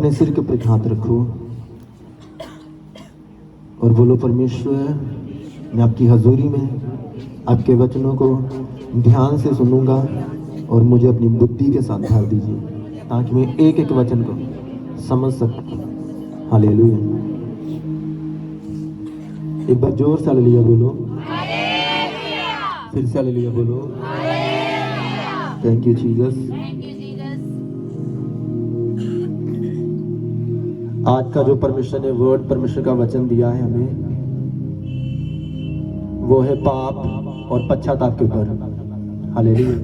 अपने सिर के ऊपर हाथ रखो और बोलो, परमेश्वर मैं आपकी हजूरी में आपके वचनों को ध्यान से सुनूंगा और मुझे अपनी बुद्धि के साथ भर दीजिए ताकि मैं एक एक वचन को समझ सकूं। हालेलुया। एक बार जोर से हालेलुया बोलो, फिर से हालेलुया बोलो। Thank you Jesus. आज का जो परमेश्वर ने वर्ड, परमेश्वर का वचन दिया है हमें, वो है पाप और पश्चाताप के ऊपर। हालेलुया।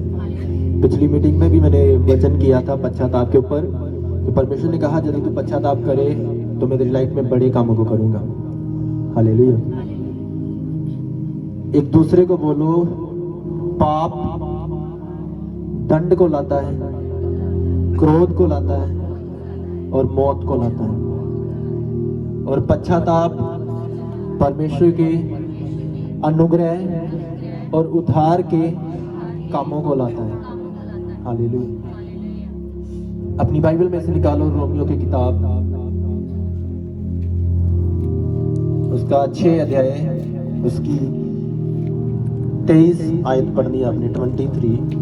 पिछली मीटिंग में भी मैंने वचन किया था पश्चाताप के ऊपर कि परमेश्वर ने कहा यदि तू पश्चाताप करे तो मैं तेरी लाइफ में बड़े कामों को करूंगा। हालेलुया। एक दूसरे को बोलो, पाप दंड को लाता है, क्रोध को लाता है और मौत को लाता है, और पश्चाताप परमेश्वर के अनुग्रह और उद्धार के कामों को लाता है। हालेलुया। अपनी बाइबल में से निकालो रोमियो की किताब, उसका 6 अध्याय, उसकी 23 आयत पढ़नी है आपने, 23।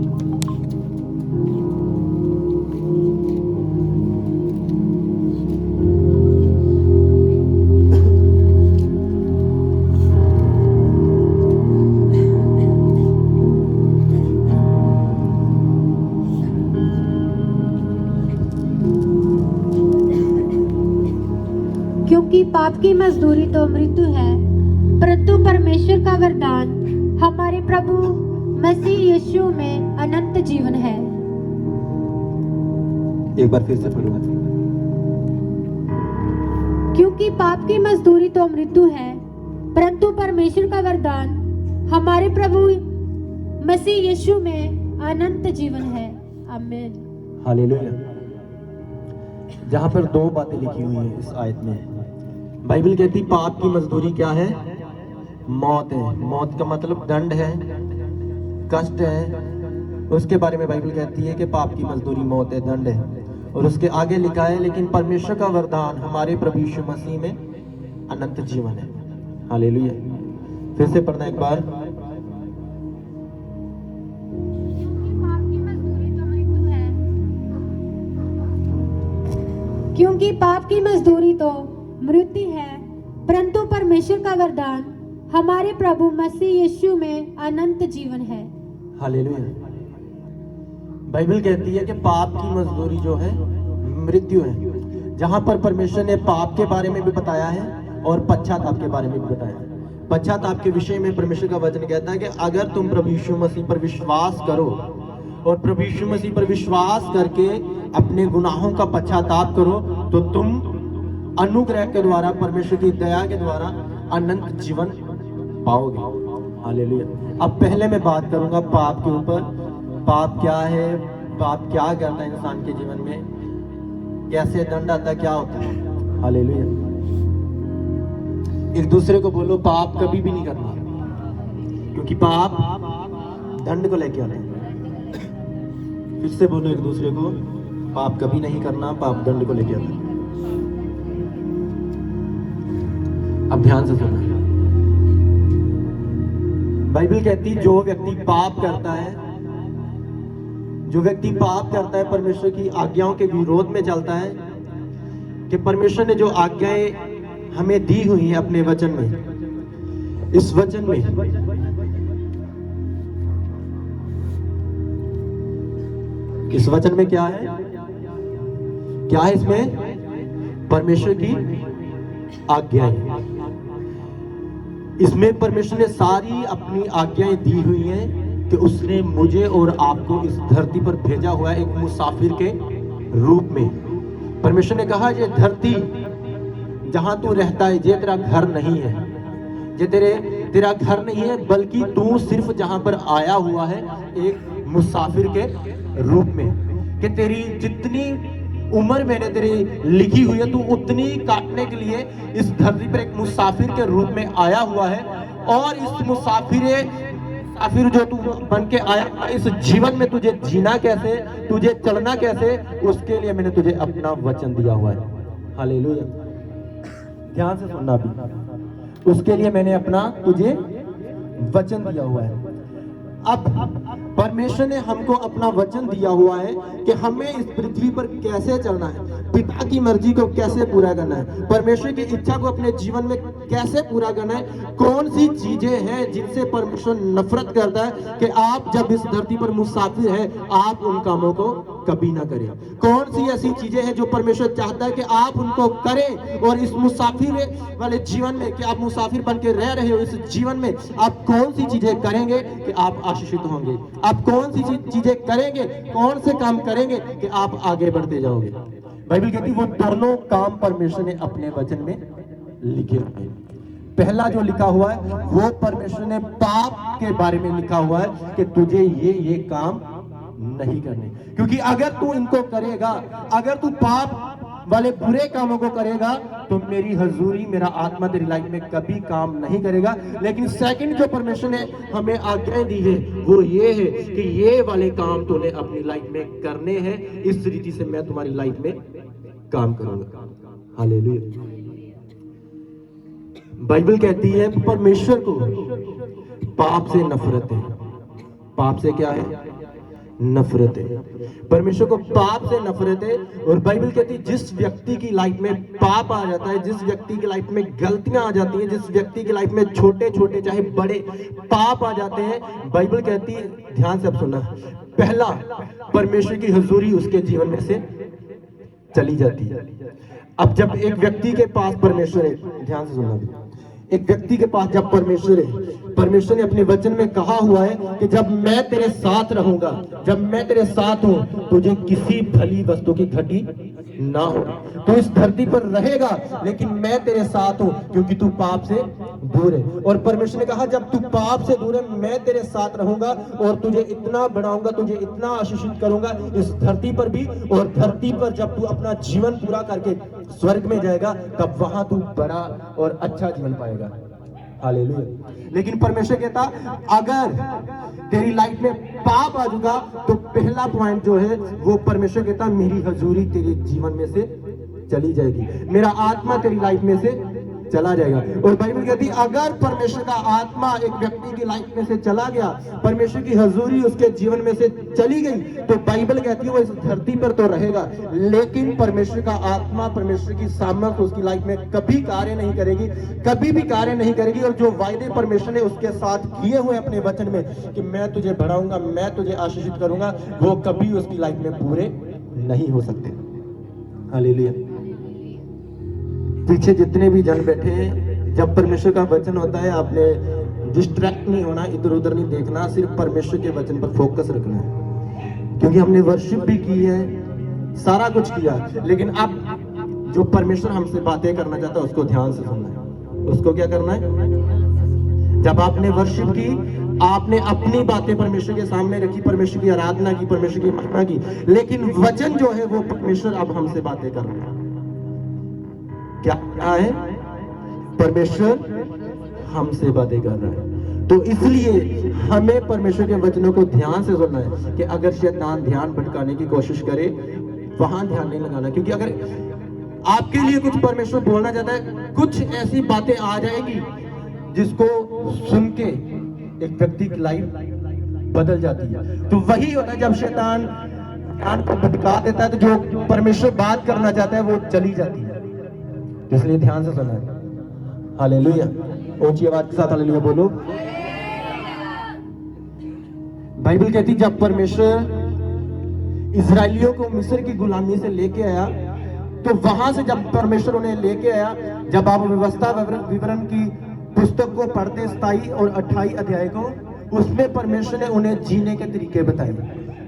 क्योंकि पाप की मजदूरी तो मृत्यु है, परंतु परमेश्वर का वरदान हमारे प्रभु मसीह यीशु में अनंत जीवन है। एक बार फिर से पढ़ो। क्योंकि पाप की मजदूरी तो मृत्यु है, परंतु परमेश्वर का वरदान हमारे प्रभु मसीह यीशु में अनंत जीवन है। आमीन। हालेलुया। जहां पर 2 बातें लिखी हुई हैं इस आयत में। बाइबल कहती पाप की मजदूरी क्या है? मौत है। मौत का मतलब दंड है, कष्ट है। उसके बारे में बाइबल कहती है कि पाप की मजदूरी मौत है, दंड है। और उसके आगे लिखा है लेकिन परमेश्वर का वरदान हमारे प्रभु यीशु मसीह में अनंत जीवन है। हालेलुया। फिर से पढ़ना एक बार। क्योंकि पाप की मजदूरी तो मृत्यु है, परंतु परमेश्वर का वरदान हमारे प्रभु मसीह यीशु में अनंत जीवन है। हालेलुया। बाइबल कहती है कि पाप की मजदूरी जो है मृत्यु है। जहां पर परमेश्वर ने पाप के बारे में भी बताया है और पश्चाताप के बारे में भी बताया है। पश्चाताप के विषय में परमेश्वर का वचन कहता है कि अगर तुम प्रभु यीशु मसीह पर विश्वास करो और प्रभु यीशु मसीह पर विश्वास करके अपने गुनाहों का पश्चाताप करो तो तुम अनुग्रह के द्वारा, परमेश्वर की दया के द्वारा अनंत जीवन पाओगे। हालेलुया। अब पहले मैं बात करूंगा पाप के ऊपर। पाप क्या है, पाप क्या करता है इंसान के जीवन में, कैसे दंड आता, क्या होता है। हालेलुया। एक दूसरे को बोलो, पाप कभी भी नहीं करना, क्योंकि पाप दंड को लेके आता है। फिर से बोलो एक दूसरे को, पाप कभी नहीं करना, पाप दंड को लेके आता है। अब ध्यान से सुनना। बाइबल कहती है जो व्यक्ति पाप करता है, जो व्यक्ति पाप करता है, परमेश्वर की आज्ञाओं के विरोध में चलता है, कि परमेश्वर ने जो आज्ञाएं हमें दी हुई हैं अपने वचन में, इस वचन में इस वचन में क्या है, क्या है इसमें? परमेश्वर की आज्ञाएं। इसमें परमेश्वर ने सारी अपनी आज्ञाएं दी हुई हैं कि उसने मुझे और आपको इस धरती पर भेजा हुआ है एक मुसाफिर के रूप में। परमेश्वर ने कहा ये धरती जहां तू रहता है ये तेरा घर नहीं है, ये तेरा घर नहीं है, बल्कि तू सिर्फ जहां पर आया हुआ है एक मुसाफिर के रूप में, कि तेरी जितनी उम्र मैंने तेरी लिखी हुई है तू उतनी काटने के लिए इस धरती पर एक मुसाफिर के रूप में आया हुआ है। और इस मुसाफिर मुसाफिर जो तू बन के आया, इस जीवन में तुझे जीना कैसे, तुझे चलना कैसे, उसके लिए मैंने तुझे अपना वचन दिया हुआ है। हालेलुया। ध्यान से सुनना भी, उसके लिए मैंने अपना तुझे वचन दिया हुआ है। अब परमेश्वर ने हमको अपना वचन दिया हुआ है कि हमें इस पृथ्वी पर कैसे चलना है, पिता की मर्जी को कैसे पूरा करना है, परमेश्वर की इच्छा को अपने जीवन में कैसे पूरा करना है। कौन सी चीजें हैं जिनसे परमेश्वर नफरत करता है कि आप जब इस धरती पर मुसाफिर हैं, आप उन कामों को कभी ना करें। कौन सी ऐसी चीजें हैं जो परमेश्वर चाहता है कि आप उनको करें, और इस मुसाफिर वाले जीवन में, कि आप मुसाफिर बन के रह रहे हो इस जीवन में, आप कौन सी चीजें करेंगे कि आप आशीषित होंगे, आप कौन सी चीजें करेंगे, कौन से काम करेंगे कि आप आगे बढ़ते जाओगे। बाइबल कहती है वो दोनों काम परमेश्वर ने अपने वचन में लिखे हुए हैं। पहला जो लिखा हुआ है वो परमेश्वर ने पाप के बारे में लिखा हुआ है कि तुझे ये काम नहीं करने, क्योंकि अगर तू इनको करेगा, अगर तू पाप वाले बुरे कामों को करेगा, तो मेरी हजूरी, मेरा आत्मा तेरी लाइफ में कभी काम नहीं करेगा। लेकिन सेकंड जो परमेश्वर ने हमें आज्ञाएं दी है वो ये है कि ये वाले काम तूने अपनी लाइफ में करने हैं, इस रीति से मैं तुम्हारी लाइफ में काम करूंगा। हालेलुया। बाइबल कहती है परमेश्वर को पाप से नफरत है। पाप से क्या है? नफरत है। परमेश्वर को पाप से नफरत है। और बाइबल कहती है जिस व्यक्ति की लाइफ में पाप आ जाता है, जिस व्यक्ति की लाइफ में गलतियां आ जाती हैं, जिस व्यक्ति की लाइफ में छोटे छोटे चाहे बड़े पाप आ जाते हैं, बाइबल कहती है, ध्यान से अब सुनना, पहला परमेश्वर की हुजूरी उसके जीवन में से चली जाती है। अब जब एक व्यक्ति के पास परमेश्वर है, ध्यान से सुनना भी, एक व्यक्ति के पास जब परमेश्वर है, परमेश्वर ने अपने वचन में कहा हुआ है कि जब मैं तेरे साथ रहूंगा, जब मैं तेरे साथ हूं, तुझे किसी भली वस्तु की घटी ना हो। तू इस धरती पर रहेगा लेकिन मैं तेरे साथ हूं, क्योंकि तू पाप से दूर है। और परमेश्वर ने कहा जब तू पाप से दूर है, मैं तेरे साथ रहूंगा और तुझे इतना बढ़ाऊंगा, तुझे इतना आशीषित करूंगा इस धरती पर भी, और धरती पर जब तू अपना जीवन पूरा करके स्वर्ग में जाएगा, तब वहां तू बड़ा और अच्छा जीवन पाएगा। हालेलुया। लेकिन परमेश्वर कहता अगर तेरी लाइफ में पाप आ चुका, तो पहला पॉइंट जो है वो परमेश्वर कहता मेरी हजूरी तेरे जीवन में से चली जाएगी, मेरा आत्मा तेरी लाइफ में से चला जाएगा। और बाइबल कहती अगर परमेश्वर का आत्मा एक व्यक्ति की लाइफ में से चला गया, परमेश्वर की हजूरी उसके जीवन में से चली गई, तो बाइबल कहती है वो इस धरती पर तो रहेगा, लेकिन परमेश्वर का आत्मा, परमेश्वर की सामर्थ उसकी लाइफ में कभी कार्य नहीं करेगी, कभी भी कार्य नहीं करेगी। और जो वायदे परमेश्वर ने उसके साथ किए हुए अपने वचन में कि मैं तुझे बढ़ाऊंगा, मैं तुझे आशीषित करूंगा, वो कभी उसकी लाइफ में पूरे नहीं हो सकते। हालेलुया। पीछे जितने भी जन बैठे हैं, जब परमेश्वर का वचन होता है, आपने डिस्ट्रैक्ट नहीं होना, इधर उधर नहीं देखना, सिर्फ परमेश्वर के वचन पर फोकस रखना है। क्योंकि हमने वर्शिप भी की है, सारा कुछ किया, लेकिन अब जो परमेश्वर हमसे बातें करना चाहता है उसको ध्यान से सुनना है। उसको क्या करना है? जब आपने वर्शिप की, आपने अपनी बातें परमेश्वर के सामने रखी, परमेश्वर की आराधना की, परमेश्वर की महिमा की, लेकिन वचन जो है वो परमेश्वर अब हमसे बातें कर रहा है। क्या है? परमेश्वर हमसे बातें कर रहा है। तो इसलिए हमें परमेश्वर के वचनों को ध्यान से सुनना है कि अगर शैतान ध्यान भटकाने की कोशिश करे, वहां ध्यान नहीं लगाना। क्योंकि अगर आपके लिए कुछ परमेश्वर बोलना चाहता है, कुछ ऐसी बातें आ जाएगी जिसको सुन के एक व्यक्ति की लाइफ बदल जाती है। तो वही होता है जब शैतान ध्यान को भटका देता है, तो जो परमेश्वर बात करना चाहता है वो चली जाती है। इसलिए ध्यान से सुनना है। हालेलुया। ऊंची आवाज के साथ हालेलुया बोलो। बाइबल कहती जब परमेश्वर इजराइलियों को मिस्र की गुलामी से लेके आया, तो वहां से जब परमेश्वर उन्हें लेके आया, जब आप व्यवस्था विवरण की पुस्तक को पढ़ते 27 और 28 अध्याय को, उसमें परमेश्वर ने उन्हें जीने के तरीके बताए।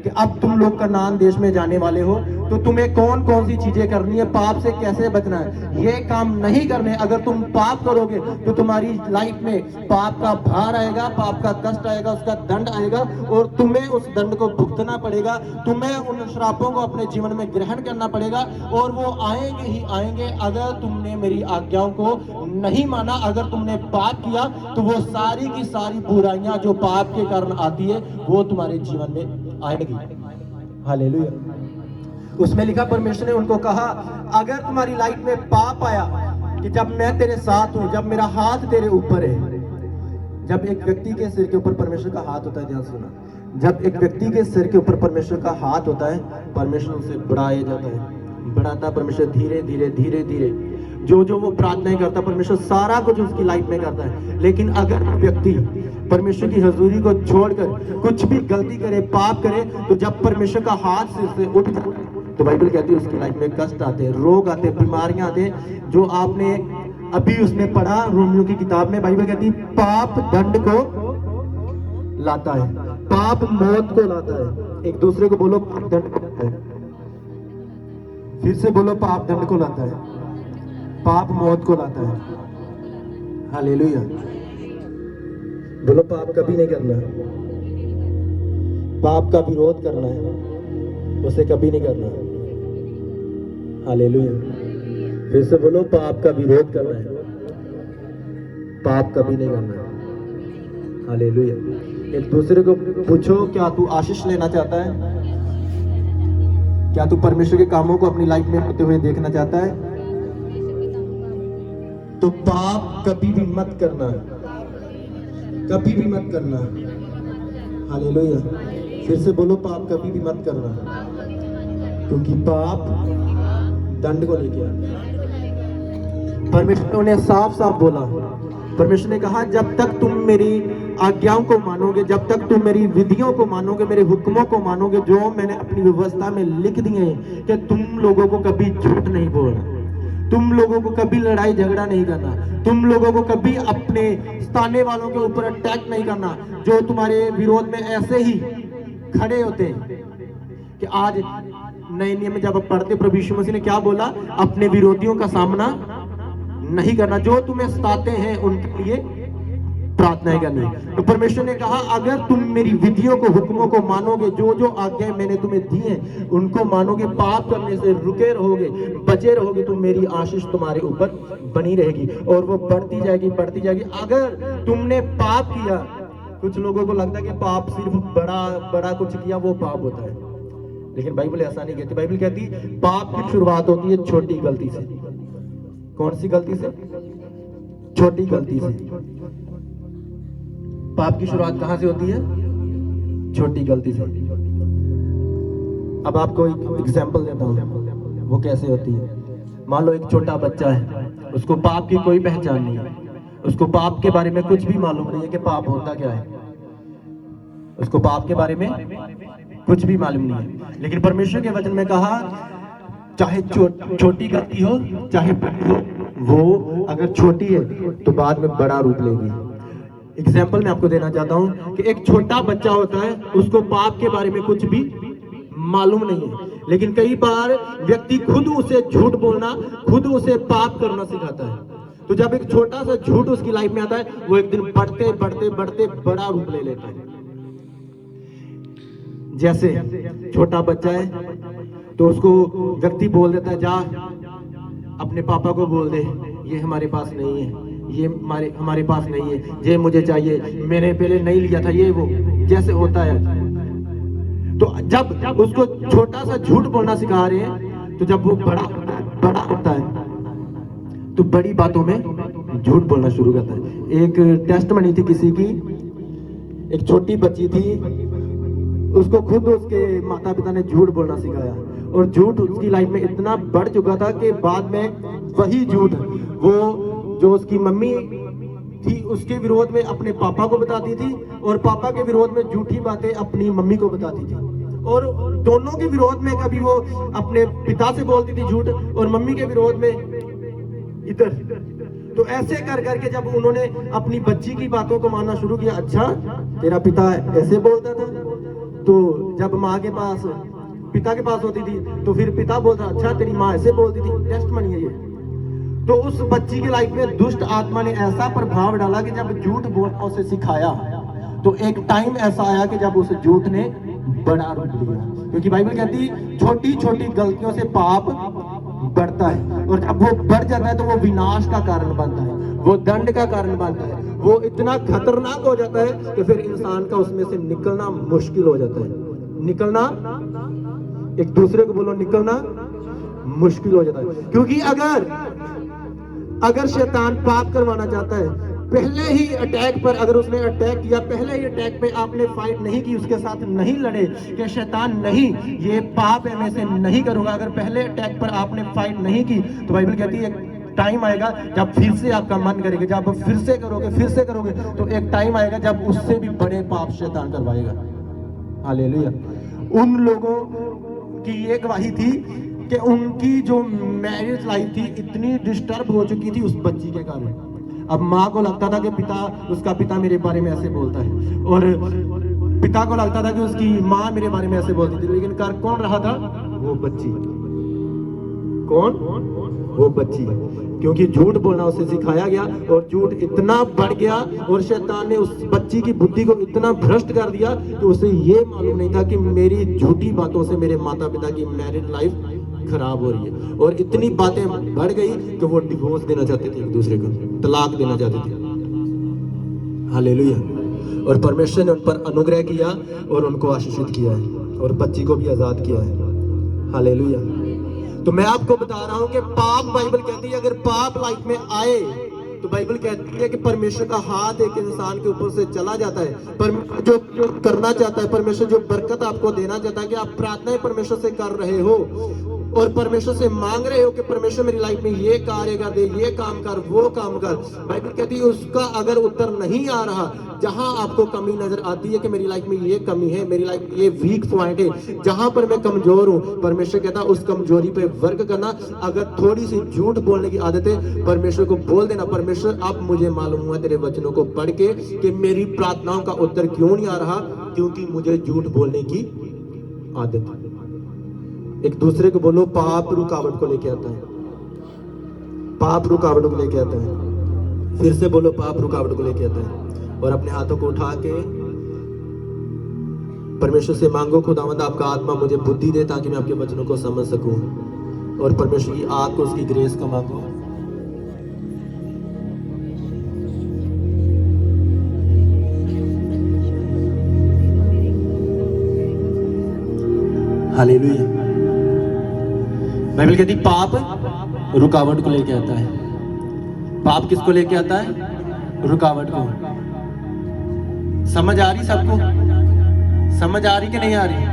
कि अब तुम लोग कनान देश में जाने वाले हो, तो तुम्हें कौन कौन सी चीजें करनी है, पाप से कैसे बचना है, ये काम नहीं करने। अगर तुम पाप करोगे तो तुम्हारी लाइफ में पाप का भार आएगा, पाप का कष्ट आएगा, उसका दंड आएगा और तुम्हें उस दंड को भुगतना पड़ेगा। तुम्हें उन श्रापों को अपने जीवन में ग्रहण करना पड़ेगा और वो आएंगे ही आएंगे अगर तुमने मेरी आज्ञाओं को नहीं माना। अगर तुमने पाप किया तो वो सारी की सारी बुराइयां जो पाप के कारण आती है वो तुम्हारे जीवन में आएगी। हालेलुया। उसमें लिखा, परमेश्वर ने उनको कहा, अगर तुम्हारी लाइफ में पाप आया कि जब मैं तेरे साथ हूं, जब मेरा हाथ तेरे ऊपर है। जब एक व्यक्ति के सिर के ऊपर परमेश्वर का हाथ होता है, ध्यान सुना, जब एक व्यक्ति के सिर के ऊपर परमेश्वर का हाथ होता है, परमेश्वर उसे बढ़ाया जाता है, बढ़ाता है परमेश्वर धीरे धीरे धीरे धीरे। जो जो वो प्रार्थनाएं करता, परमेश्वर सारा कुछ उसकी लाइफ में करता है। लेकिन अगर व्यक्ति परमेश्वर की हजूरी को छोड़कर कुछ भी गलती करे, पाप करे, तो जब परमेश्वर का हाथ सिर से उठ जाए तो बाइबल कहती है उसकी लाइफ में कष्ट आते हैं, रोग आते हैं, बीमारियां आते हैं। जो आपने अभी उसमें पढ़ा रोमियो की किताब में, बाइबल कहती है पाप दंड को लाता है, पाप मौत को लाता है। एक दूसरे को बोलो, पाप दंड को लाता है। फिर से बोलो, पाप दंड को लाता है, पाप मौत को लाता है। हालेलुया। बोलो, पाप कभी नहीं करना, पाप का विरोध करना है, उसे कभी नहीं करना। हालेलुया। फिर से बोलो, पाप का विरोध करना है, पाप कभी नहीं करना। हालेलुया। एक दूसरे को पूछो, क्या तू आशीष लेना चाहता है? क्या तू परमेश्वर के कामों को अपनी लाइफ में होते हुए देखना चाहता है? तो पाप कभी भी मत करना, कभी भी मत करना। हालेलुया। फिर से बोलो, पाप कभी भी मत करना, क्योंकि पाप दंड को लेके आता है। परमेश्वर ने साफ साफ बोला, परमेश्वर ने कहा, जब तक तुम मेरी आज्ञाओं को मानोगे, जब तक तुम मेरी विधियों को मानोगे, मेरे हुक्मों को मानोगे, जो मैंने अपनी व्यवस्था में लिख दिए हैं, कि तुम लोगों को कभी झूठ नहीं बोलना, तुम लोगों को कभी लड़ाई झगड़ा नहीं करना, तुम लोगों को कभी अपने स्थाने वालों के ऊपर अटैक नहीं करना, जो तुम्हारे विरोध में ऐसे ही खड़े होते हैं। कि आज नए नियम में जब आप पढ़ते, प्रभु यीशु मसीह ने क्या बोला? अपने विरोधियों का सामना नहीं करना, जो तुम्हें सताते हैं उनके लिए प्रार्थनाएं करनी। तो परमेश्वर ने कहा, अगर तुम मेरी विधियों को, हुक्मों को मानोगे, जो जो आज्ञाएं मैंने तुम्हें दी हैं उनको मानोगे, पाप करने से रुके रहोगे, बचे रहोगे, तो मेरी आशीष तुम्हारे ऊपर बनी रहेगी और वो बढ़ती जाएगी, बढ़ती जाएगी। अगर तुमने पाप किया, कुछ लोगों को लगता है कि पाप सिर्फ बड़ा बड़ा कुछ किया वो पाप होता है, लेकिन बाइबल ऐसा नहीं कहती। बाइबल कहती पाप की शुरुआत होती है छोटी गलती से। कौन सी गलती से? छोटी गलती से। पाप की शुरुआत कहां से होती है? छोटी गलती से। अब आपको एक एग्जांपल देता हूं, वो कैसे होती है। मान लो एक छोटा बच्चा है, उसको पाप की कोई पहचान नहीं है, उसको पाप के बारे में कुछ भी मालूम नहीं है कि पाप होता क्या है, उसको पाप के बारे में कुछ भी मालूम नहीं है। लेकिन परमेश्वर के वचन में कहा, चाहे छोटी गलती हो चाहे बड़ी हो, वो अगर छोटी है तो बाद में बड़ा रूप लेगी। एग्जाम्पल मैं आपको देना चाहता हूं कि एक छोटा बच्चा होता है, उसको पाप के बारे में कुछ भी मालूम नहीं है, लेकिन कई बार व्यक्ति खुद उसे झूठ बोलना, खुद उसे पाप करना सिखाता है। तो जब एक छोटा सा झूठ उसकी लाइफ में आता है, वो एक दिन बढ़ते बढ़ते बढ़ते बड़ा रूप ले लेता है। जैसे छोटा बच्चा है तो उसको व्यक्ति बोल देता है, जा अपने पापा को बोल दे, ये हमारे पास नहीं है, ये हमारे पास नहीं है, ये मुझे चाहिए, मैंने पहले नहीं लिया था, ये वो जैसे होता है। तो जब उसको छोटा सा झूठ बोलना सिखा रहे हैं, तो जब वो बड़ा होता है तो बड़ी बातों में झूठ बोलना शुरू करता है। एक टेस्ट बनी थी किसी की, एक छोटी बच्ची थी, उसको खुद उसके माता पिता ने झूठ बोलना सिखाया और झूठ उसकी लाइफ में इतना बढ़ चुका था कि बाद में वही झूठ वो जो उसकी मम्मी थी उसके विरोध में अपने पापा को बताती थी और पापा के विरोध में झूठी बातें अपनी मम्मी को बताती थी, और दोनों के विरोध में कभी वो अपने पिता से बोलती थी झूठ और मम्मी के विरोध में इधर। तो ऐसे कर करके जब उन्होंने अपनी बच्ची की बातों को मानना शुरू किया, अच्छा तेरा पिता ऐसे बोलता था, तो जब माँ के पास पिता के पास होती थी तो फिर पिता बोलता अच्छा तेरी माँ ऐसे बोलती थी, टेस्ट मनी है ये। तो उस बच्ची की लाइफ में दुष्ट आत्मा ने ऐसा प्रभाव डाला कि जब झूठ बोलना उसे सिखाया तो एक टाइम ऐसा आया कि जब उस झूठ ने बड़ा रूप लिया, क्योंकि बाइबल कहती है छोटी छोटी गलतियों से पाप बढ़ता है, और जब वो बढ़ जाता है तो वो विनाश का कारण बनता है, वो दंड का कारण बनता है, वो इतना खतरनाक हो जाता है कि फिर इंसान का उसमें से निकलना मुश्किल हो जाता है। निकलना, एक दूसरे को बोलो, निकलना मुश्किल हो जाता है। क्योंकि अगर शैतान पाप करवाना चाहता है, पहले ही अटैक पर अगर उसने अटैक किया, पहले ही अटैक पे आपने फाइट नहीं की, उसके साथ नहीं लड़े कि शैतान नहीं ये पाप है मैं से नहीं करूंगा, अगर पहले अटैक पर आपने फाइट नहीं की तो बाइबल कहती है टाइम आएगा जब फिर से आपका मन करेगा, जब आप फिर से करोगे तो एक टाइम आएगा जब उससे भी बड़े पाप शैतान करवाएगा। हालेलुया। उन लोगों की ये गवाही थी कि उनकी जो मैरिज लाइफ थी इतनी डिस्टर्ब हो चुकी थी उस बच्ची के कारण। अब माँ को लगता था कि उसका पिता मेरे बारे में ऐसे बोलता है, और पिता को लगता था कि उसकी माँ मेरे बारे में ऐसे बोलती थी, लेकिन कर कौन रहा था? वो बच्ची। कौन? वो बच्ची। क्योंकि झूठ बोलना उसे सिखाया गया और झूठ इतना बढ़ गया और शैतान ने उस बच्ची की बुद्धि को इतना भ्रष्ट कर दिया कि उसे ये मालूम नहीं था कि मेरी झूठी बातों से मेरे माता पिता की मैरिज लाइफ खराब हो रही है, और इतनी बातें बढ़ गई कि वो डिवोर्स देना चाहते थे, एक दूसरे को तलाक देना चाहते थे। हालेलुया। और परमेश्वर ने उन पर अनुग्रह किया और उनको आशीषित किया है और बच्ची को भी आजाद किया है। हालेलुया। तो मैं आपको बता रहा हूं कि पाप, बाइबल कहती है अगर पाप लाइफ में आए तो बाइबल कहती है कि परमेश्वर का हाथ एक इंसान के ऊपर से चला जाता है। परमेश्वर जो करना चाहता है, परमेश्वर जो बरकत आपको देना चाहता है कि आप प्रार्थनाएं परमेश्वर से कर रहे हो और परमेश्वर से मांग रहे हो कि परमेश्वर मेरी लाइफ में ये कार्य कर दे, ये काम कर, वो काम कर, बाइबल कहती है उसका अगर उत्तर नहीं आ रहा, जहां आपको कमी नजर आती है कि मेरी लाइफ में ये कमी है, मेरी लाइफ में ये वीक पॉइंट है, जहां पर मैं कमजोर हूं, परमेश्वर कहता है उस कमजोरी पे वर्क करना। अगर थोड़ी सी झूठ बोलने की आदत है, परमेश्वर को बोल देना, परमेश्वर अब मुझे मालूम हुआ तेरे वचनों को पढ़ के कि मेरी प्रार्थनाओं का उत्तर क्यों नहीं आ रहा, क्योंकि मुझे झूठ बोलने की आदत है। एक दूसरे को बोलो, पाप रुकावट को लेके आता है। पाप रुकावट को लेके आता है। फिर से बोलो, पाप रुकावट को लेके आता है। और अपने हाथों को उठा के परमेश्वर से मांगो, खुदावंद आपका आत्मा मुझे बुद्धि दे ताकि मैं आपके वचनों को समझ सकूं, और परमेश्वर की आग को, उसकी ग्रेस को मांगो। हालेलुया। बाइबल कहती पाप रुकावट को लेके आता है। पाप किसको लेके आता है? रुकावट को। समझ आ रही सबको? समझ आ रही कि नहीं आ रही?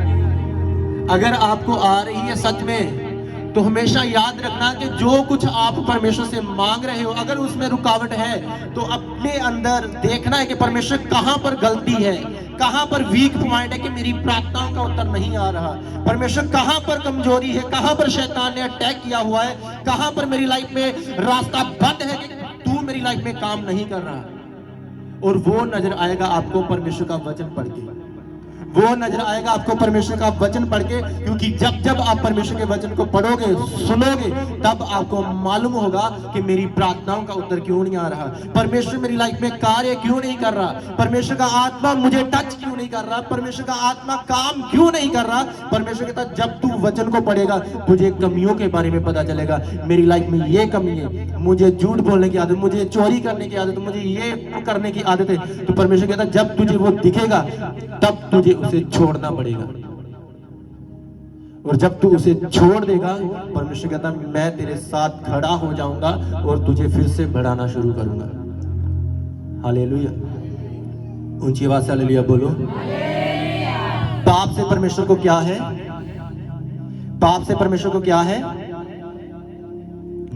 अगर आपको आ रही है सच में तो हमेशा याद रखना कि जो कुछ आप परमेश्वर से मांग रहे हो, अगर उसमें रुकावट है तो अपने अंदर देखना है कि परमेश्वर कहां पर गलती है, कहां पर वीक पॉइंट है कि मेरी प्रार्थनाओं का उत्तर नहीं आ रहा, परमेश्वर कहां पर कमजोरी है, कहां पर शैतान ने अटैक किया हुआ है, कहां पर मेरी लाइफ में रास्ता बंद है कि तू मेरी लाइफ में काम नहीं कर रहा। और वो नजर आएगा आपको परमेश्वर का वचन पढ़ के, वो नजर आएगा आपको परमेश्वर का वचन पढ़ के, क्योंकि जब जब आप परमेश्वर के वचन को पढ़ोगे, सुनोगे, तब आपको मालूम होगा कि मेरी प्रार्थनाओं का उत्तर क्यों नहीं आ रहा, परमेश्वर मेरी लाइफ में कार्य क्यों नहीं कर रहा, परमेश्वर का आत्मा मुझे टच क्यों नहीं कर रहा, परमेश्वर का आत्मा काम क्यों नहीं कर रहा। परमेश्वर कहता है जब तू वचन को पढ़ेगा तुझे कमियों के बारे में पता चलेगा, मेरी लाइफ में ये कमी है, मुझे झूठ बोलने की आदत, मुझे चोरी करने की आदत, मुझे ये करने की आदत है। तो परमेश्वर कहता है जब तुझे वो दिखेगा तब तुझे उसे छोड़ना पड़ेगा, और जब तू उसे छोड़ देगा, परमेश्वर कहता मैं तेरे साथ खड़ा हो जाऊंगा और तुझे फिर से बढ़ाना शुरू करूंगा। हालेलुया। ऊंची आवाज से हालेलुया बोलो। पाप से परमेश्वर को क्या है? पाप से परमेश्वर को क्या है?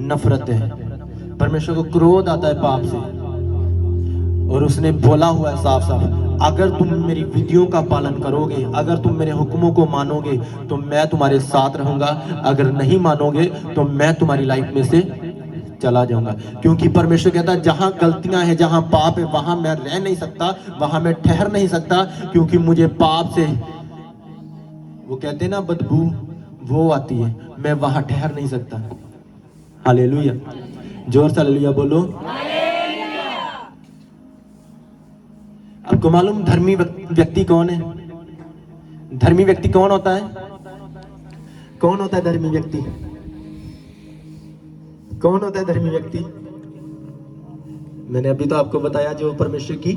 नफरत है। परमेश्वर को क्रोध आता है पाप से, और उसने बोला हुआ है साफ साफ, अगर तुम मेरी विधियों का पालन करोगे, अगर तुम मेरे हुक्मों को मानोगे तो मैं तुम्हारे साथ रहूंगा, अगर नहीं मानोगे तो मैं तुम्हारी लाइफ में से चला जाऊंगा। क्योंकि परमेश्वर कहता है जहां गलतियां हैं, जहां पाप है, वहां मैं रह नहीं सकता, वहां मैं ठहर नहीं सकता, क्योंकि मुझे पाप से वो कहते हैं ना बदबू वो आती है, मैं वहां ठहर नहीं सकता। हालेलुया, जोर से हालेलुया बोलो। आपको मालूम धर्मी व्यक्ति कौन है? धर्मी व्यक्ति कौन होता है? कौन होता है धर्मी व्यक्ति? कौन होता है धर्मी व्यक्ति? मैंने अभी तो आपको बताया, जो परमेश्वर की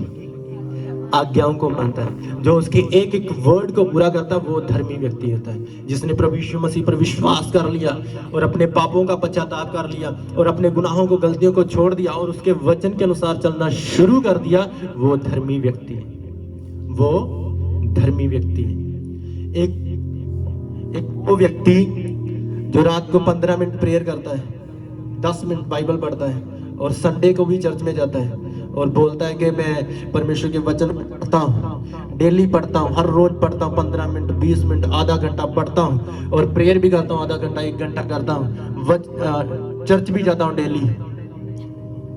आज्ञाओं को मानता है, जो उसके एक एक वर्ड को पूरा करता है, वो धर्मी व्यक्ति होता है। जिसने प्रभु यीशु मसीह पर विश्वास कर लिया और अपने पापों का पश्चाताप कर लिया और अपने गुनाहों को, गलतियों को छोड़ दिया और उसके वचन के अनुसार चलना शुरू कर दिया, वो धर्मी व्यक्ति है। वो धर्मी व्यक्ति है। एक वो व्यक्ति जो रात को 15 मिनट प्रेयर करता है, 10 मिनट बाइबल पढ़ता है और संडे को भी चर्च में जाता है और बोलता है कि मैं परमेश्वर के वचन पढ़ता हूँ, डेली पढ़ता हूँ, हर रोज पढ़ता हूँ, 15 मिनट, 20 मिनट, आधा घंटा पढ़ता हूँ और प्रेयर भी करता हूँ, आधा घंटा, 1 घंटा करता हूँ, चर्च भी जाता हूँ डेली,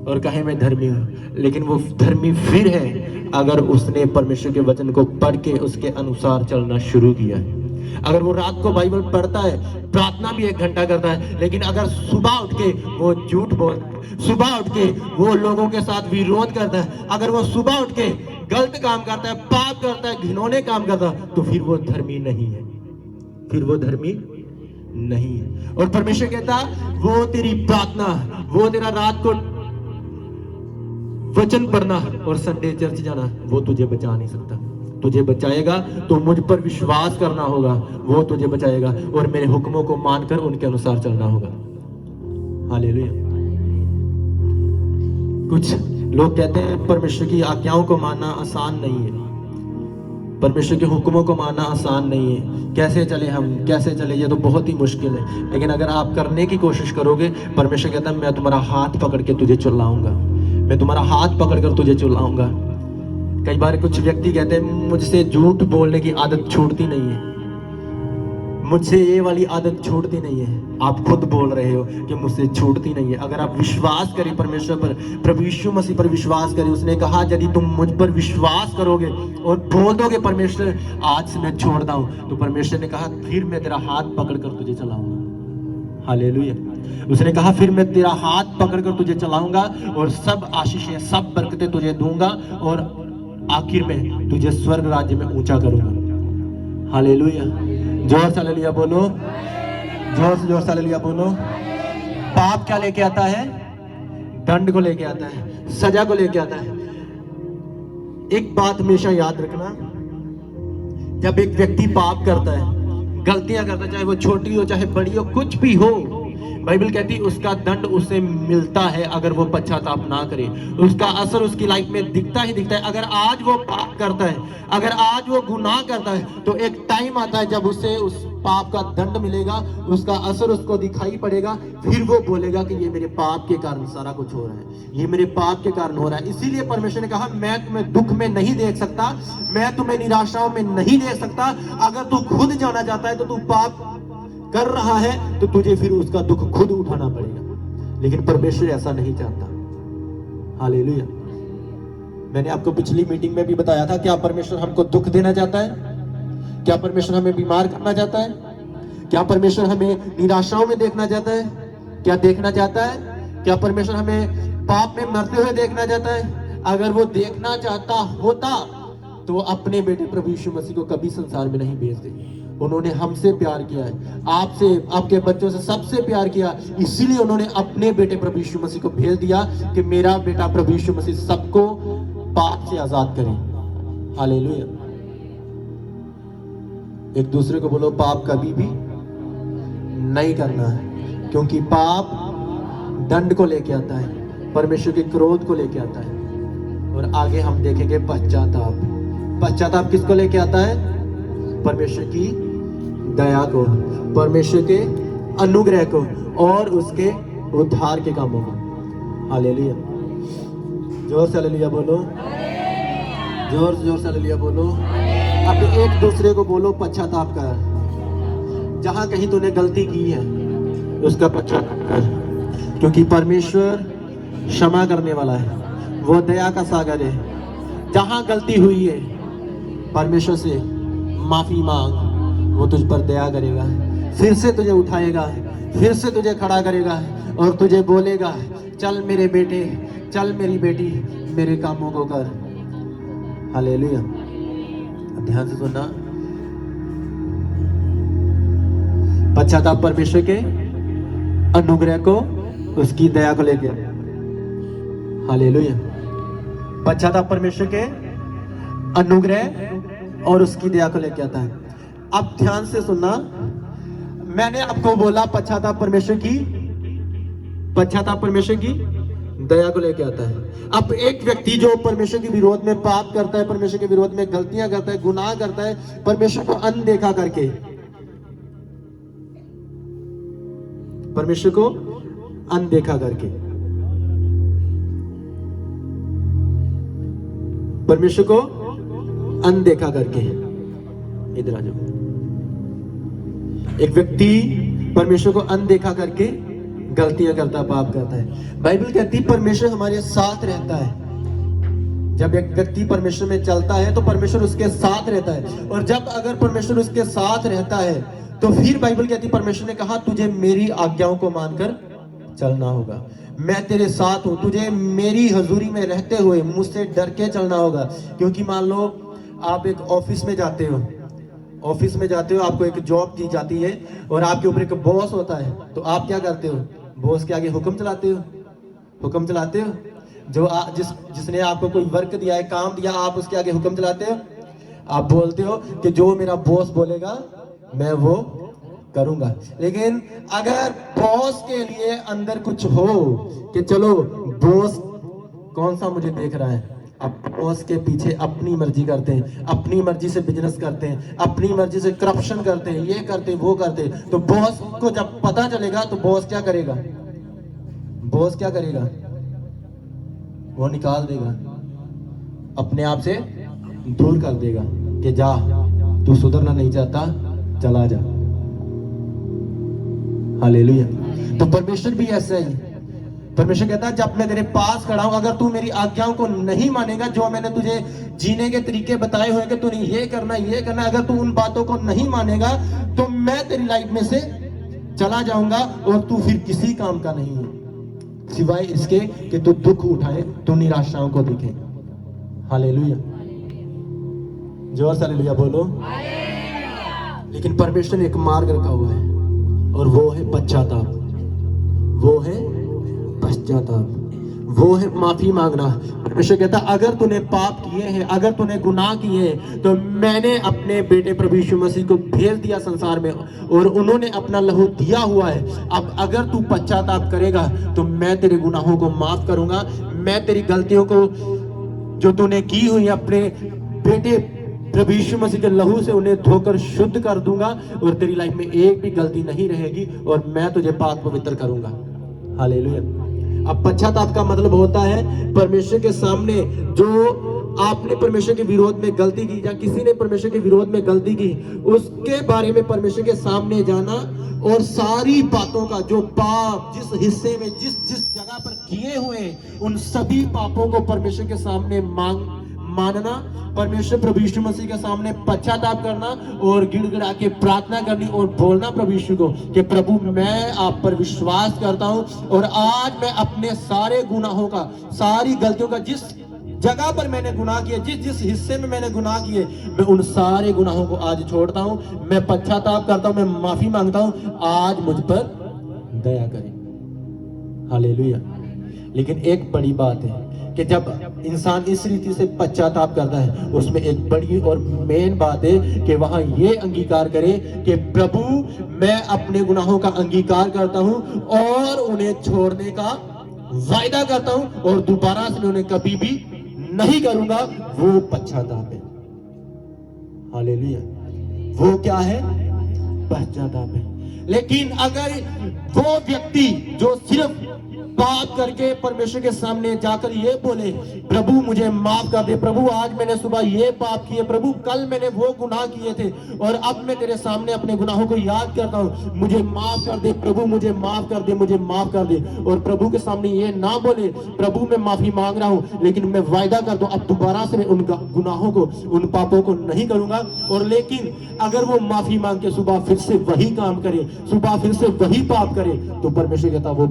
और कहे मैं धर्मी हूँ। लेकिन वो धर्मी फिर है अगर उसने परमेश्वर के वचन को पढ़ के उसके अनुसार चलना शुरू किया है। अगर वो रात को बाइबल पढ़ता है, प्रार्थना भी 1 घंटा करता है, लेकिन अगर सुबह उठ के वो झूठ बोल, सुबह उठ के वो लोगों के साथ विरोध करता है, अगर वो सुबह उठ के गलत काम करता है, पाप करता है, घिनौने काम करता है, तो फिर वो धर्मी नहीं है। फिर वो धर्मी नहीं है। और परमेश्वर कहता, वो तेरी प्रार्थना, वो तेरा रात को वचन पढ़ना और संडे चर्च जाना, वो तुझे बचा नहीं सकता। तुझे बचाएगा तो मुझ पर विश्वास करना होगा, वो तुझे बचाएगा, और मेरे हुक्मों को मानकर उनके अनुसार चलना होगा। हालेलुया। कुछ लोग कहते हैं परमेश्वर की आज्ञाओं को मानना आसान नहीं है, परमेश्वर के हुक्मों को मानना आसान नहीं है, कैसे चले हम, कैसे चले, ये तो बहुत ही मुश्किल है। लेकिन अगर आप करने की कोशिश करोगे, परमेश्वर कहता है मैं तुम्हारा हाथ पकड़ के तुझे चलाऊंगा, मैं तुम्हारा हाथ पकड़कर तुझे चलाऊंगा। कई बार कुछ व्यक्ति कहते हैं मुझसे झूठ बोलने की आदत छूटती नहीं है, मुझसे ये वाली आदत छूटती नहीं है। आप खुद बोल रहे हो कि मुझसे छूटती नहीं है। अगर आप विश्वास करें परमेश्वर पर, प्रभु यीशु मसीह पर विश्वास करें, उसने कहा यदि तुम मुझ पर विश्वास करोगे और बोल दोगे परमेश्वर आज से मैं छोड़ता हूं, तो परमेश्वर ने कहा फिर मैं तेरा हाथ पकड़कर तुझे चलाऊंगा। हालेलुया। उसने कहा फिर मैं तेरा हाथ पकड़कर तुझे चलाऊंगा और सब आशीषें, सब बरकतें तुझे दूंगा और आखिर में तुझे स्वर्ग राज्य में ऊंचा करूंगा। हालेलुया। जोर से हालेलुया बोलो, जोर से हालेलुया बोलो। पाप क्या लेके आता है? दंड को लेके आता है, सजा को लेके आता है। एक बात हमेशा याद रखना, जब एक व्यक्ति पाप करता है, गलतियां करता है, चाहे वो छोटी हो चाहे बड़ी हो, कुछ भी हो, बाइबल कहती है उसका दंड उसे मिलता है अगर वो पश्चाताप ना करे। उसका असर उसकी लाइफ में दिखता ही दिखता है। अगर आज वो पाप करता है, अगर आज वो गुनाह करता है, तो एक टाइम आता है जब उसे उस पाप का दंड मिलेगा, उसका असर उसको दिखाई पड़ेगा, फिर वो बोलेगा कि ये मेरे पाप के कारण सारा कुछ हो रहा है, ये मेरे पाप के कारण हो रहा है। इसीलिए परमेश्वर ने कहा मैं तुम्हें दुख में नहीं देख सकता, मैं तुम्हें निराशाओं में नहीं देख सकता। अगर तू खुद जाना चाहता है तो तू पाप कर रहा है तो तुझे फिर उसका दुख खुद उठाना पड़ेगा, लेकिन परमेश्वर ऐसा नहीं चाहता। हालेलुया। मैंने आपको पिछली मीटिंग में भी बताया था, क्या परमेश्वर हमको दुख देना चाहता है? क्या परमेश्वर हमें बीमार करना चाहता है? क्या परमेश्वर हमें निराशाओं में देखना चाहता है? क्या देखना चाहता है? क्या परमेश्वर हमें पाप में मरते हुए देखना चाहता है? अगर वो देखना चाहता होता तो वो अपने बेटे प्रभु यीशु मसीह को कभी संसार में नहीं भेजते। उन्होंने हमसे प्यार किया है, आपसे, आपके बच्चों से, सबसे प्यार किया, इसीलिए उन्होंने अपने बेटे प्रभु यीशु मसीह को भेज दिया कि मेरा बेटा प्रभु यीशु मसीह सबको पाप से आजाद करे। हालेलुया। एक दूसरे को बोलो पाप कभी भी नहीं करना है, क्योंकि पाप दंड को लेके आता है, परमेश्वर के क्रोध को लेके आता है। और आगे हम देखेंगे पश्चाताप। पश्चाताप किसको लेके आता है? परमेश्वर की दया को, परमेश्वर के अनुग्रह को और उसके उद्धार के कामों को। हालेलुया। जोर से हालेलुया बोलो, जोर से हालेलुया बोलो। अब एक दूसरे को बोलो पश्चाताप कर। जहां कहीं तूने गलती की है उसका पश्चाताप कर, क्योंकि परमेश्वर क्षमा करने वाला है, वो दया का सागर है। जहां गलती हुई है परमेश्वर से माफी मांग, वो तुझ पर दया करेगा, फिर से तुझे उठाएगा, फिर से तुझे खड़ा करेगा और तुझे बोलेगा, चल मेरे बेटे, चल मेरी बेटी, मेरे कामों को कर। हालेलुया। अब ध्यान से सुनना, पश्चाताप परमेश्वर के अनुग्रह को, उसकी दया को लेके। हालेलुया। पश्चाताप परमेश्वर के अनुग्रह और उसकी दया को लेके आता है। अब ध्यान से सुनना, मैंने आपको बोला पश्चाताप परमेश्वर की दया को लेके आता है। अब एक व्यक्ति जो परमेश्वर के विरोध में पाप करता है, परमेश्वर के विरोध में गलतियां करता है, गुनाह करता है, परमेश्वर को अनदेखा करके, परमेश्वर को अनदेखा करके, परमेश्वर को अनदेखा करके, इधर आ जाओ। एक व्यक्ति परमेश्वर को अनदेखा करके गलतियां करता, पाप करता है। बाइबल कहती है परमेश्वर हमारे साथ रहता है। जब एक व्यक्ति परमेश्वर में चलता है तो परमेश्वर उसके साथ रहता है, और जब अगर परमेश्वर उसके साथ रहता है तो फिर बाइबल कहती है, परमेश्वर ने कहा तुझे मेरी आज्ञाओं को मानकर चलना होगा, मैं तेरे साथ हूं, तुझे मेरी हजूरी में रहते हुए मुझसे डर के चलना होगा। क्योंकि मान लो आप एक ऑफिस में जाते हो, आपको एक जॉब दी जाती है और आपके ऊपर एक बॉस होता है, तो आप क्या करते हो? बॉस के आगे हुक्म चलाते हो। जो जिसने आपको कोई वर्क दिया है, काम दिया, आप उसके आगे हुक्म चलाते हो। आप बोलते हो कि जो मेरा बॉस बोलेगा मैं वो करूंगा। लेकिन अगर बॉस के लिए अंदर कुछ हो कि चलो बॉस कौन सा मुझे देख रहा है, अब बॉस के पीछे अपनी मर्जी करते हैं, अपनी मर्जी से बिजनेस करते हैं, अपनी मर्जी से करप्शन करते हैं, ये करते वो करते, तो बॉस को जब पता चलेगा तो बॉस क्या करेगा? वो निकाल देगा, अपने आप से दूर कर देगा कि जा, तू सुधरना नहीं चाहता, चला जा। हालेलुया। तो परमेश्वर भी ऐसा ही, परमेश्वर कहता है जब मैं तेरे पास खड़ा हूं, अगर तू मेरी आज्ञाओं को नहीं मानेगा, जो मैंने तुझे जीने के तरीके बताए हुए कि तूने ये करना, अगर तू उन बातों को नहीं मानेगा तो मैं तेरी लाइफ में से चला जाऊंगा और तू फिर किसी काम का नहीं है, सिवाय इसके कि तू दुख उठाए, तू निराशाओं को दिखे। हालेलुया। जोर से हालेलुया बोलो। लेकिन परमेश्वर ने एक मार्ग रखा हुआ है और वो है पश्चाताप, वो है माफी मांगना। परमेश्वर कहता अगर तूने पाप किए हैं, अगर तूने गुनाह किए हैं, तो मैंने अपने बेटे प्रभु यीशु मसीह को भेज दिया संसार में और उन्होंने अपना लहू दिया हुआ है। अब अगर तू पश्चाताप करेगा तो मैं तेरे गुनाहों को माफ करूंगा, मैं तेरी गलतियों को जो तूने की हुई अपने बेटे प्रभु यीशु मसीह के लहू से उन्हें धोकर शुद्ध कर दूंगा और तेरी लाइफ में एक भी गलती नहीं रहेगी और मैं तुझे पाक पवित्र करूंगा। हालेलुया। अब पश्चाताप का मतलब होता है परमेश्वर के सामने, जो आपने परमेश्वर के विरोध में गलती की या किसी ने परमेश्वर के विरोध में गलती की, उसके बारे में परमेश्वर के सामने जाना और सारी बातों का जो पाप जिस हिस्से में जिस जगह पर किए हुए, उन सभी पापों को परमेश्वर के सामने मानना, परमेश्वर प्रभु यीशु मसीह के सामने पश्चाताप करना और गिड़गिड़ा के प्रार्थना करनी और बोलना प्रभु यीशु को कि प्रभु मैं आप पर विश्वास करता हूं और आज मैं अपने सारे गुनाहों का, सारी गलतियों का, जिस जगह पर मैंने गुनाह किए, जिस हिस्से में मैंने गुनाह किए, मैं उन सारे गुनाहों को आज छोड़ता हूं, मैं पश्चाताप करता हूं, मैं माफी मांगता हूं, आज मुझ पर दया करें। हालेलुया। लेकिन एक बड़ी बात है कि जब इंसान इस रीति से पश्चाताप करता है, उसमें एक बड़ी और मेन बात है कि वहां ये अंगीकार करे कि प्रभु मैं अपने गुनाहों का अंगीकार करता हूं और उन्हें छोड़ने का वायदा करता हूं और दोबारा से उन्हें कभी भी नहीं करूंगा। वो पश्चाताप है। हालेलुया। वो क्या है? पश्चाताप है। लेकिन अगर वो व्यक्ति जो सिर्फ बात करके परमेश्वर के सामने जाकर ये बोले, प्रभु मुझे माफ कर दे, प्रभु आज मैंने सुबह ये पाप किए, प्रभु कल मैंने वो गुनाह किए थे और अब मैं तेरे सामने अपने गुनाहों को याद करता हूँ, मुझे माफ कर दे प्रभु, मुझे माफ कर दे, मुझे माफ कर दे, और प्रभु के सामने ये ना बोले, प्रभु मैं माफी मांग रहा हूँ लेकिन मैं वायदा कर दूं अब दोबारा से मैं उन गुनाहों को, उन पापों को नहीं करूंगा। और लेकिन अगर वो माफी मांग के सुबह फिर से वही काम करे, सुबह फिर से वही पाप करे, तो परमेश्वर कहता वो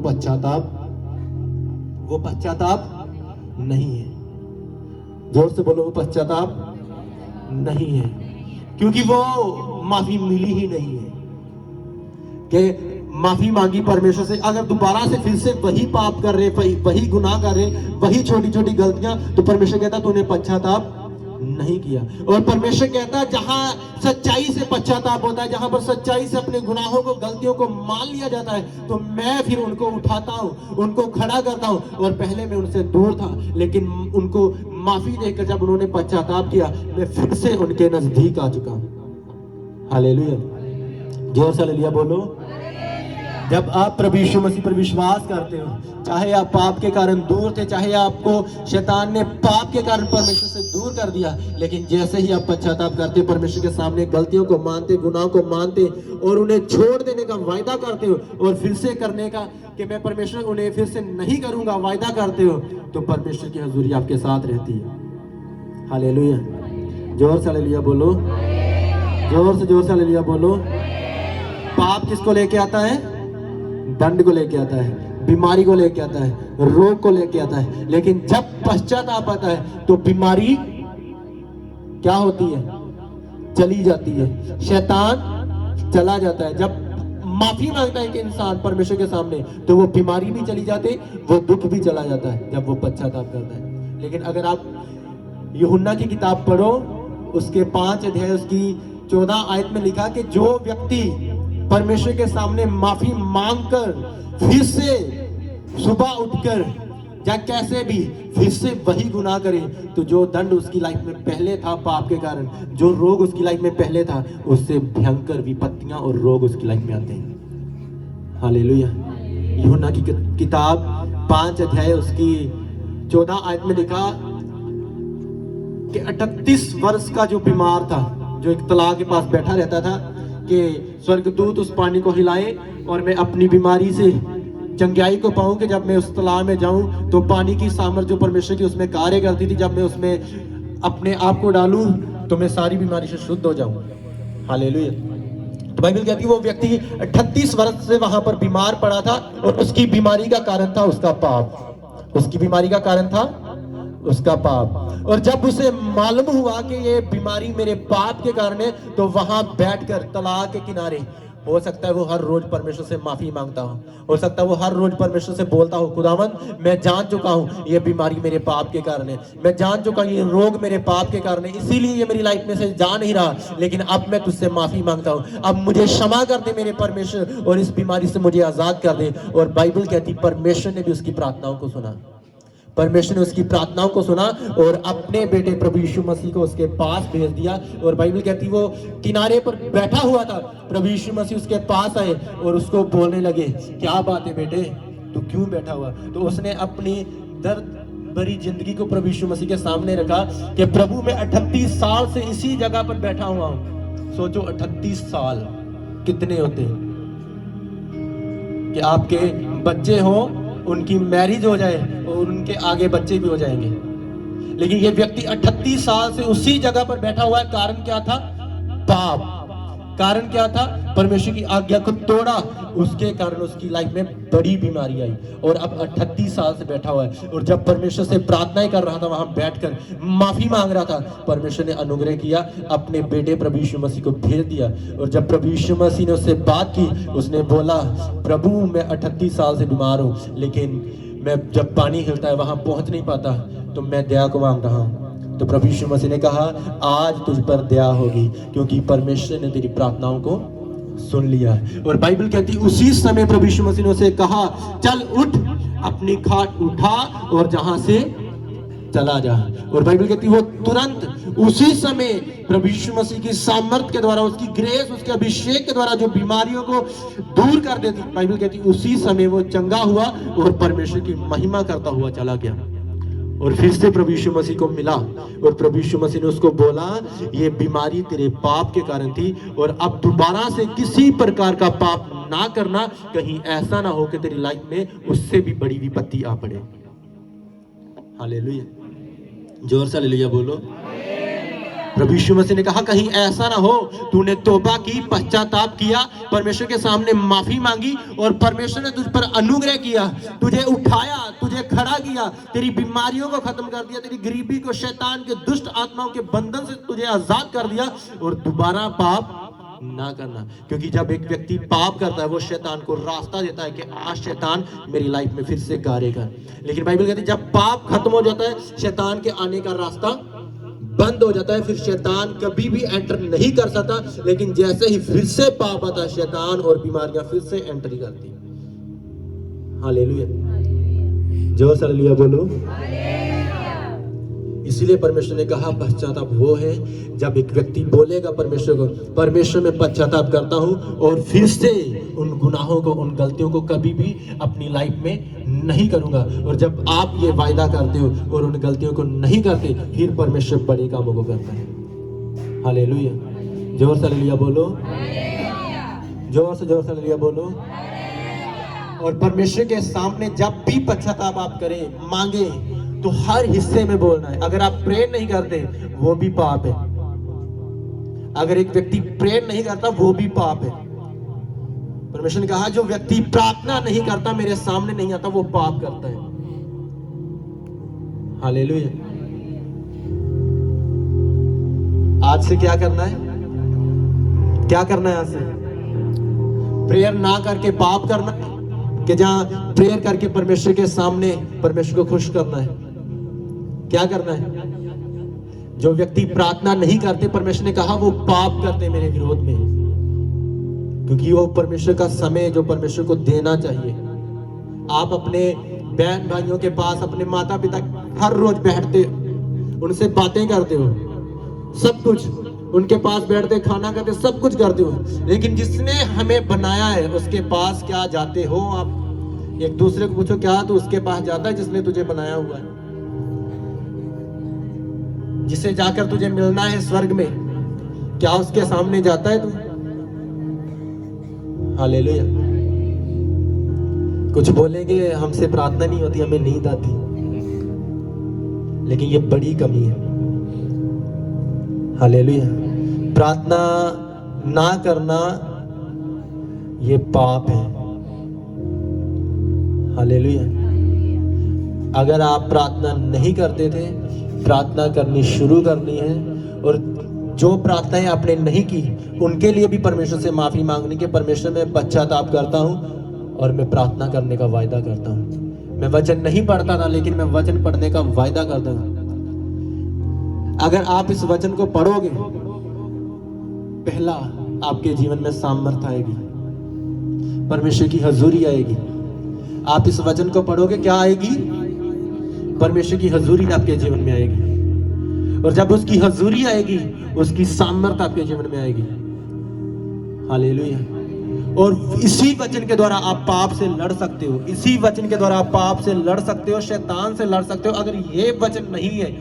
पश्चाताप नहीं है। जोर से बोलो, वो पश्चाताप नहीं है, क्योंकि वो माफी मिली ही नहीं है। कि माफी मांगी परमेश्वर से, अगर दोबारा से फिर से वही पाप कर रहे, वही गुनाह कर रहे, वही छोटी छोटी गलतियां, तो परमेश्वर कहता तूने पश्चाताप नहीं किया। और परमेश्वर कहता जहां सच्चाई से पश्चाताप होता है, जहां पर सच्चाई से अपने गुनाहों को, गलतियों को मान लिया जाता है, तो मैं फिर उनको उठाता हूं, उनको खड़ा करता हूं। और पहले मैं उनसे दूर था, लेकिन उनको माफी देकर जब उन्होंने पश्चाताप किया, मैं फिर से उनके नजदीक आ चुका हूं। हालेलुया, जोर से हालेलुया बोलो। जब आप प्रभु यीशु मसीह पर विश्वास करते हो, चाहे आप पाप के कारण दूर थे, चाहे आपको शैतान ने पाप के कारण परमेश्वर से दूर कर दिया, लेकिन जैसे ही आप पश्चाताप करते, परमेश्वर के सामने गलतियों को मानते, गुनाहों को मानते और उन्हें छोड़ देने का वायदा करते हो और फिर से करने का कि मैं परमेश्वर उन्हें फिर से नहीं करूंगा वायदा करते हो, तो परमेश्वर की हजूरी आपके साथ रहती है। हालेलुया, जोर से हालेलुया बोलो, जोर से हालेलुया बोलो। पाप किसको लेके आता है? दंड को लेके आता है, बीमारी को लेके आता है, रोग को लेके आता है। लेकिन जब पश्चाताप आता है तो बीमारी क्या होती है? चली जाती है, शैतान चला जाता है। जब माफी मांगता है कि इंसान परमेश्वर के सामने, तो वो बीमारी भी चली जाती, वो दुख भी चला जाता है जब वो पश्चाताप करता है। लेकिन अगर आप यूहन्ना की किताब पढ़ो, उसके 5 अध्याय उसकी 14 आयत में लिखा कि जो व्यक्ति परमेश्वर के सामने माफी मांगकर फिर से सुबह उठकर या कैसे भी फिर से वही गुनाह करे, तो जो दंड उसकी लाइफ में पहले था पाप के कारण, जो रोग उसकी लाइफ में पहले था, उससे भयंकर विपत्तियां और रोग उसकी लाइफ में आते हैं। हालेलुया। यूहन्ना की किताब 5 अध्याय उसकी 14 आयत में लिखा कि 38 वर्ष का जो बीमार था, जो एक तलाब के पास बैठा रहता था, कि स्वर्गदूत उस पानी को हिलाए और मैं अपनी बीमारी से चंगाई को पाऊं, कि जब मैं उस तालाब में जाऊं तो पानी की सामर्थ जो परमेश्वर की उसमें कार्य करती थी, जब मैं उसमें अपने आप को डालूं तो मैं सारी बीमारी से शुद्ध हो जाऊं। हालेलुया। तो बाइबल कहती है वो व्यक्ति 38 वर्ष से वहां पर बीमार पड़ा था और उसकी बीमारी का कारण था उसका पाप। उसकी बीमारी का कारण था उसका पाप। और जब उसे मालूम हुआ कि ये बीमारी मेरे पाप के कारण है, तो वहां बैठकर तालाब के किनारे, हो सकता है वो हर रोज परमेश्वर से माफी मांगता हो सकता है वो हर रोज परमेश्वर से बोलता हो, खुदावंद मैं जान चुका हूं ये बीमारी मेरे पाप के कारण है, मैं जान चुका हूं ये रोग मेरे पाप के कारण है, इसीलिए ये मेरी लाइफ में से जा नहीं रहा, लेकिन अब मैं तुझसे माफी मांगता हूं, अब मुझे क्षमा कर दे मेरे परमेश्वर और इस बीमारी से मुझे आजाद कर दे। और बाइबल कहती परमेश्वर ने भी उसकी प्रार्थनाओं को सुना, परमेश्वर ने उसकी प्रार्थनाओं को सुना और अपने बेटे प्रभु यीशु मसीह को उसके पास भेज दिया। और बाइबल कहती वो किनारे पर बैठा हुआ था, प्रभु यीशु मसीह उसके पास आए और उसको बोलने लगे, क्या बात है बेटे, तू क्यों बैठा हुआ? तो उसने अपनी दर्द भरी जिंदगी को प्रभु यीशु मसीह के सामने रखा कि प्रभु मैं 38 साल से इसी जगह पर बैठा हुआ हूं। सोचो 38 साल कितने होते हैं कि आपके बच्चे हों, उनकी मैरिज हो जाए और उनके आगे बच्चे भी हो जाएंगे, लेकिन ये व्यक्ति 38 साल से उसी जगह पर बैठा हुआ है। कारण क्या था? पाप। कारण क्या था? परमेश्वर की आज्ञा को तोड़ा, उसके कारण उसकी लाइफ में बड़ी बीमारी आई और अब 38 साल से बैठा हुआ है। और जब परमेश्वर से प्रार्थनाएं कर रहा था, वहां बैठकर माफी मांग रहा था, परमेश्वर ने अनुग्रह किया, अपने बेटे प्रभु यीशु मसीह को भेज दिया। और जब प्रभु यीशु मसीह ने उससे बात की, उसने बोला, प्रभु मैं 38 साल से बीमार हूं, लेकिन मैं जब पानी हिलता है वहां पहुंच नहीं पाता, तो मैं दया को मांग रहा हूं। तो प्रभु यीशु मसीह ने कहा, आज तुझ पर दया होगी, क्योंकि परमेश्वर ने तेरी प्रार्थनाओं को सुन लिया। और बाइबल कहती उसी समय प्रभु यीशु मसीह ने उसे कहा, चल उठ, अपनी खाट उठा और जहां से चला जा। और बाइबल कहती वो तुरंत उसी समय प्रभु यीशु मसीह की सामर्थ के द्वारा, उसकी ग्रेस, उसके अभिषेक के द्वारा जो बीमारियों को दूर कर देती, बाइबल कहती उसी समय वो चंगा हुआ और परमेश्वर की महिमा करता हुआ चला गया। और फिर से प्रभु यीशु मसीह को मिला और प्रभु यीशु मसीह ने उसको बोला, ये बीमारी तेरे पाप के कारण थी और अब दोबारा से किसी प्रकार का पाप ना करना, कहीं ऐसा ना हो कि तेरी लाइफ में उससे भी बड़ी विपत्ति आ पड़े। हालेलुया, जोर से हालेलुया बोलो। प्रभु यीशु मसीह ने कहा कहीं ऐसा ना हो, तूने तौबा की, पश्चाताप किया, परमेश्वर के सामने माफी मांगी और परमेश्वर ने तुझ पर अनुग्रह किया, तुझे उठाया, तुझे खड़ा किया, तेरी बीमारियों को खत्म कर दिया, तेरी गरीबी को, शैतान के दुष्ट आत्माओं के बंधन से तुझे आजाद कर दिया और दोबारा पाप ना करना। क्योंकि जब एक व्यक्ति पाप करता है वो शैतान को रास्ता देता है कि आज शैतान मेरी लाइफ में फिर से गारेगा। लेकिन बाइबल कहती है जब पाप खत्म हो जाता है, शैतान के आने का रास्ता बंद हो जाता है, फिर शैतान कभी भी एंटर नहीं कर सकता। लेकिन जैसे ही फिर से पाप आता है, शैतान और बीमारियां फिर से एंट्री करती। हालेलुया, जोर से हालेलुया बोलो। इसीलिए परमेश्वर ने कहा पश्चाताप वो है जब एक व्यक्ति बोलेगा परमेश्वर को, परमेश्वर में पश्चाताप करता हूं और फिर से उन गुनाहों को, उन गलतियों को कभी भी अपनी लाइफ में नहीं करूंगा। और जब आप ये वायदा करते हो और उन गलतियों को नहीं करते, फिर परमेश्वर बड़े कामों को करता है। हालेलुया, जोर से हालेलुया बोलो, जोर से हालेलुया बोलो। और परमेश्वर के सामने जब भी पश्चाताप आप करें, मांगे, तो हर हिस्से में बोलना है। अगर आप प्रेयर नहीं करते वो भी पाप है। अगर एक व्यक्ति प्रेयर नहीं करता वो भी पाप है। परमेश्वर ने कहा जो व्यक्ति प्रार्थना नहीं करता, मेरे सामने नहीं आता, वो पाप करता है। हालेलुया। आज से क्या करना है? क्या करना है आज से? प्रेयर ना करके पाप करना है कि जहां प्रेयर करके परमेश्वर के सामने परमेश्वर को खुश करना है? क्या करना है? जो व्यक्ति प्रार्थना नहीं करते, परमेश्वर ने कहा वो पाप करते मेरे विरोध में, क्योंकि वो परमेश्वर का समय जो परमेश्वर को देना चाहिए। आप अपने बहन भाइयों के पास, अपने माता पिता हर रोज बैठते, उनसे बातें करते हो, सब कुछ उनके पास बैठते, खाना खाते, सब कुछ करते हो, लेकिन जिसने हमें बनाया है उसके पास क्या जाते हो आप? एक दूसरे को पूछो, क्या तू उसके पास जाता है जिसने तुझे बनाया हुआ है, जिसे जाकर तुझे मिलना है स्वर्ग में? क्या उसके सामने जाता है तू? हालेलुया। कुछ बोलेंगे हमसे प्रार्थना नहीं होती, हमें नींद आती, लेकिन ये बड़ी कमी है। हालेलुया। प्रार्थना ना करना ये पाप है। हालेलुया। अगर आप प्रार्थना नहीं करते थे, प्रार्थना करनी शुरू करनी है। और जो प्रार्थनाएं आपने नहीं की उनके लिए भी परमेश्वर से माफी मांगनी कि परमेश्वर मैं पश्चाताप करता हूं और मैं प्रार्थना करने का वायदा करता हूं। मैं वचन नहीं पढ़ता था, लेकिन मैं वचन पढ़ने का वायदा करता हूं। अगर आप इस वचन को पढ़ोगे, पहला आपके जीवन में सामर्थ्य आएगी, परमेश्वर की हजूरी आएगी। आप इस वचन को पढ़ोगे, क्या आएगी? परमेश्वर की हजूरी आपके जीवन में आएगी। और जब उसकी हजूरी आएगी, उसकी सामर्थ्य आपके जीवन में आएगी। हालेलुया। और इसी वचन के द्वारा आप पाप से लड़ सकते हो। इसी वचन के द्वारा आप पाप से लड़ सकते हो, शैतान से लड़ सकते हो। अगर ये वचन नहीं है,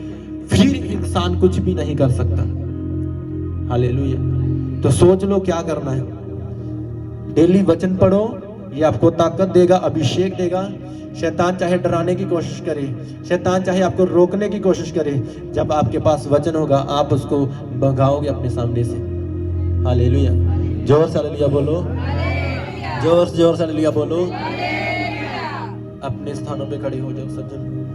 फिर इंसान कुछ भी नहीं कर सकता। हालेलुया। तो सोच लो क्या करना है। डेली वचन पढ़ो, ये आपको ताकत देगा, अभिषेक देगा। शैतान चाहे डराने की कोशिश करे, शैतान चाहे आपको रोकने की कोशिश करे, जब आपके पास वचन होगा आप उसको भगाओगे अपने सामने से। हालेलुया। जोर से हालेलुया बोलो, जोर से हालेलुया बोलो। अपने स्थानों पे खड़े हो जाओ सज्जन।